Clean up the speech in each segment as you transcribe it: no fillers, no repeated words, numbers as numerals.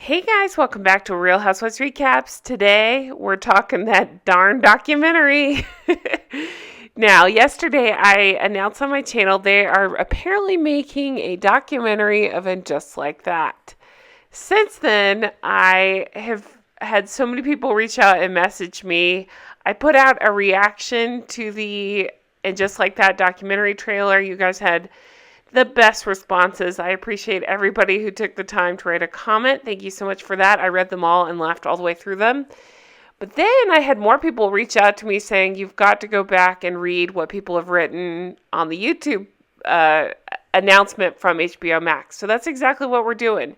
Hey guys, welcome back to Real Housewives Recaps. Today we're talking that darn documentary. Now, yesterday I announced on my channel they are apparently making a documentary of And Just Like That. Since then, I have had so many people reach out and message me. I put out a reaction to the And Just Like That documentary trailer. You guys had the best responses. I appreciate everybody who took the time to write a comment. Thank you so much for that. I read them all and laughed all the way through them. But then I had more people reach out to me saying, you've got to go back and read what people have written on the YouTube announcement from HBO Max. So that's exactly what we're doing.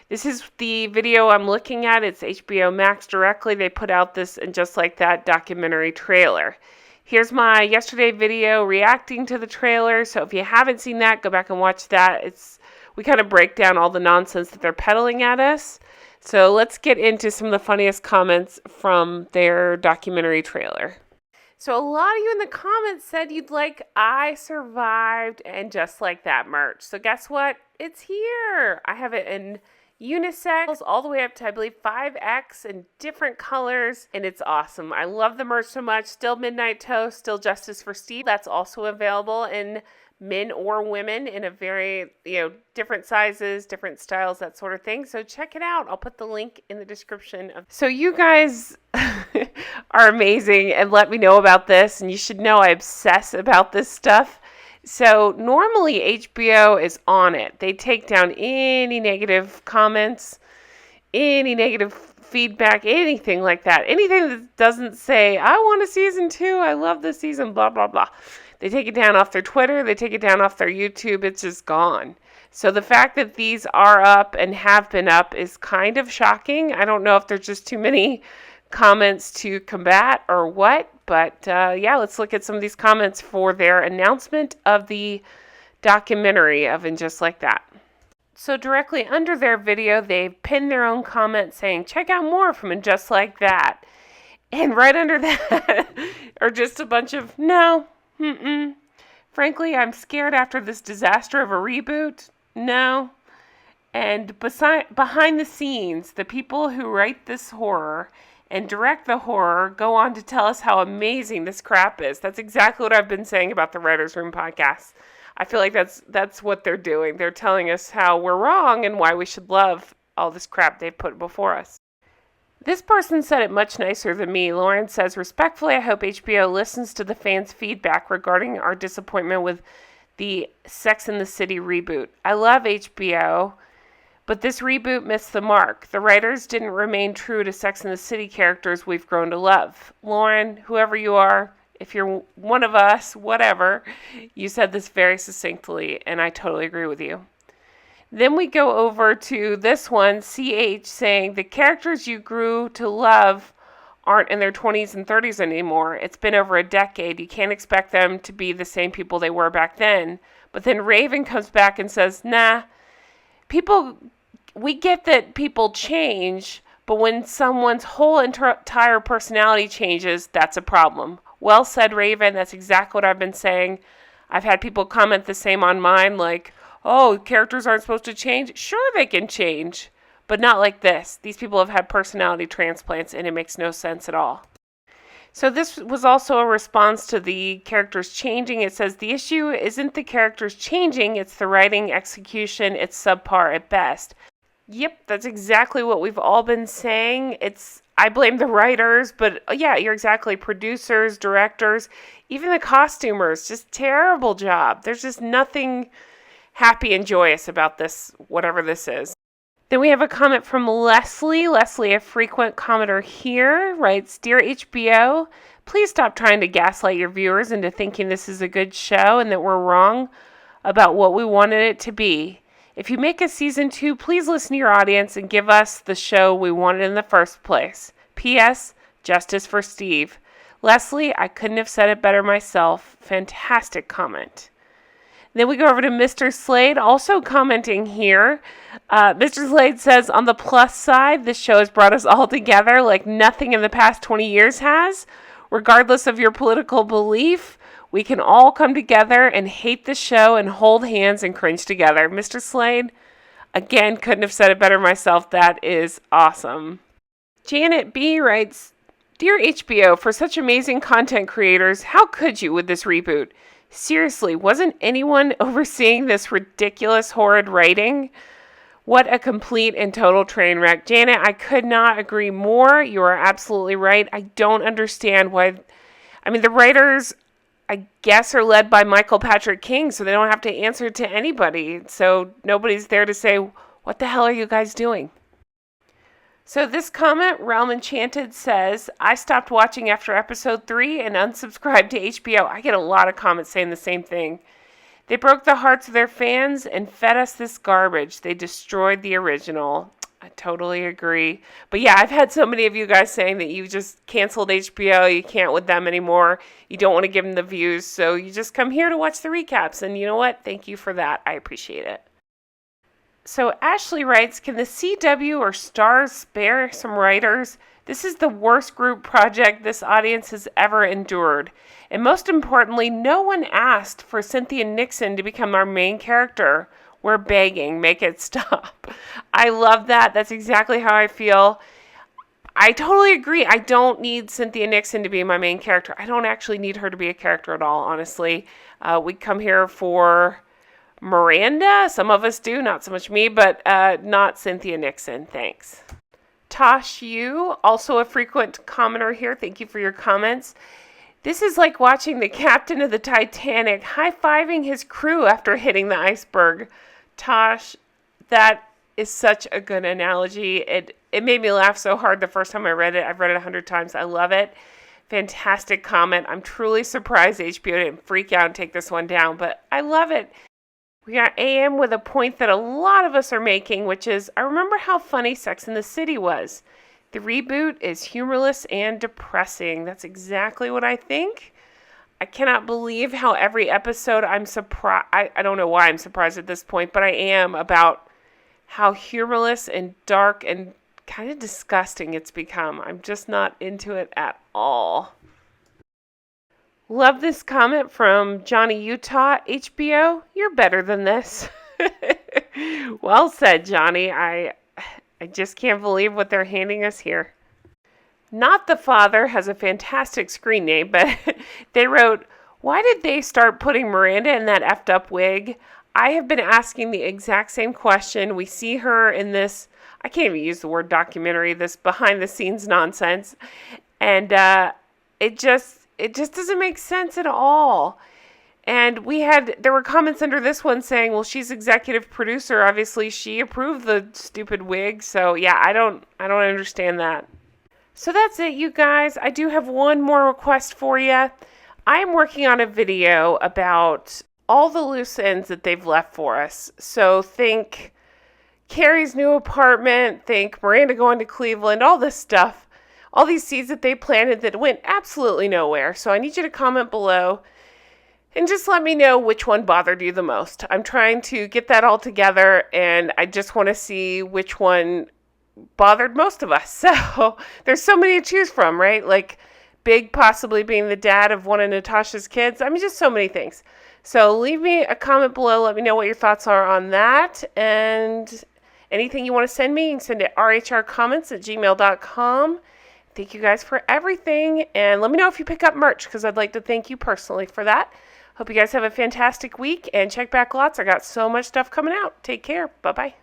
This is the video I'm looking at. It's HBO Max directly. They put out this And Just Like That documentary trailer. Here's my yesterday video reacting to the trailer. So if you haven't seen that, go back and watch that. We kind of break down all the nonsense that they're peddling at us. So let's get into some of the funniest comments from their documentary trailer. So a lot of you in the comments said you'd like I Survived and Just Like That merch. So guess what? It's here. I have it in unisex all the way up to, I believe, 5X in different colors, and it's awesome. I love the merch so much. Still Midnight Toast, still Justice for Steve. That's also available in men or women in a very, different sizes, different styles, that sort of thing. So check it out. I'll put the link in the description. So you guys are amazing, and let me know about this, and you should know I obsess about this stuff. So normally HBO is on it. They take down any negative comments, any negative feedback, anything like that. Anything that doesn't say, I want a season 2, I love this season, blah, blah, blah. They take it down off their Twitter. They take it down off their YouTube. It's just gone. So the fact that these are up and have been up is kind of shocking. I don't know if there's just too many comments to combat or what, but let's look at some of these comments for their announcement of the documentary of And Just Like That. So directly under their video, they've pinned their own comment saying, check out more from And Just Like That. And right under that are just a bunch of, no, frankly, I'm scared after this disaster of a reboot. No. And behind the scenes, the people who write this horror and direct the horror go on to tell us how amazing this crap is. That's exactly what I've been saying about the Writers' Room podcast. I feel like that's what they're doing. They're telling us how we're wrong and why we should love all this crap they've put before us. This person said it much nicer than me. Lauren says, respectfully, I hope HBO listens to the fans' feedback regarding our disappointment with the Sex and the City reboot. I love HBO, but this reboot missed the mark. The writers didn't remain true to Sex and the City characters we've grown to love. Lauren, whoever you are, if you're one of us, whatever, you said this very succinctly, and I totally agree with you. Then we go over to this one, CH, saying, the characters you grew to love aren't in their 20s and 30s anymore. It's been over a decade. You can't expect them to be the same people they were back then. But then Raven comes back and says, nah, we get that people change, but when someone's whole entire personality changes, that's a problem. Well said, Raven. That's exactly what I've been saying. I've had people comment the same on mine, like, oh, characters aren't supposed to change. Sure, they can change, but not like this. These people have had personality transplants, and it makes no sense at all. So this was also a response to the characters changing. It says, the issue isn't the characters changing, it's the writing execution. It's subpar at best. Yep, that's exactly what we've all been saying. I blame the writers, but yeah, you're exactly. Producers, directors, even the costumers, just terrible job. There's just nothing happy and joyous about this, whatever this is. Then we have a comment from Leslie. Leslie, a frequent commenter here, writes, Dear HBO, please stop trying to gaslight your viewers into thinking this is a good show and that we're wrong about what we wanted it to be. If you make a season 2, please listen to your audience and give us the show we wanted in the first place. P.S. Justice for Steve. Leslie, I couldn't have said it better myself. Fantastic comment. Then we go over to Mr. Slade, also commenting here. Mr. Slade says, on the plus side, this show has brought us all together like nothing in the past 20 years has. Regardless of your political belief, we can all come together and hate the show and hold hands and cringe together. Mr. Slade, Again, couldn't have said it better myself. That is awesome. Janet B writes, Dear HBO, for such amazing content creators, how could you with this reboot? Seriously, wasn't anyone overseeing this ridiculous, horrid writing? What a complete and total train wreck. Janet, I could not agree more. You are absolutely right. I don't understand why. I mean, the writers, I guess, are led by Michael Patrick King, so they don't have to answer to anybody. So nobody's there to say, what the hell are you guys doing? So this comment, Realm Enchanted, says, I stopped watching after episode 3 and unsubscribed to HBO. I get a lot of comments saying the same thing. They broke the hearts of their fans and fed us this garbage. They destroyed the original. I totally agree. But yeah, I've had so many of you guys saying that you just canceled HBO. You can't with them anymore. You don't want to give them the views. So you just come here to watch the recaps. And you know what? Thank you for that. I appreciate it. So Ashley writes, can the CW or Stars spare some writers? This is the worst group project this audience has ever endured. And most importantly, no one asked for Cynthia Nixon to become our main character. We're begging, make it stop. I love that. That's exactly how I feel. I totally agree. I don't need Cynthia Nixon to be my main character. I don't actually need her to be a character at all, honestly. We come here for Miranda. Some of us do, not so much me, but not Cynthia Nixon. Thanks. Tosh Yu, also a frequent commenter here. Thank you for your comments. This is like watching the captain of the Titanic high-fiving his crew after hitting the iceberg. Tosh, that is such a good analogy. It made me laugh so hard the first time I read it. I've read it 100 times. I love it. Fantastic comment. I'm truly surprised HBO didn't freak out and take this one down, but I love it. We got AM with a point that a lot of us are making, which is, I remember how funny Sex and the City was. The reboot is humorless and depressing. That's exactly what I think. I cannot believe how every episode I'm surprised. I don't know why I'm surprised at this point, but I am about how humorless and dark and kind of disgusting it's become. I'm just not into it at all. Love this comment from Johnny Utah. HBO, you're better than this. Well said, Johnny. I just can't believe what they're handing us here. Not the Father has a fantastic screen name, but they wrote, why did they start putting Miranda in that effed up wig? I have been asking the exact same question. We see her in this, I can't even use the word documentary, this behind the scenes nonsense. And it just doesn't make sense at all. And there were comments under this one saying, well, she's executive producer. Obviously, she approved the stupid wig. So yeah, I don't understand that. So that's it, you guys. I do have one more request for you. I'm working on a video about all the loose ends that they've left for us. So think Carrie's new apartment, think Miranda going to Cleveland, all this stuff. All these seeds that they planted that went absolutely nowhere. So I need you to comment below and just let me know which one bothered you the most. I'm trying to get that all together, and I just want to see which one bothered most of us. So there's so many to choose from, right? Like Big possibly being the dad of one of Natasha's kids. I mean, just so many things. So leave me a comment below. Let me know what your thoughts are on that. And anything you want to send me, you can send it rhrcomments@gmail.com. Thank you guys for everything. And let me know if you pick up merch, because I'd like to thank you personally for that. Hope you guys have a fantastic week, and check back lots. I got so much stuff coming out. Take care. Bye-bye.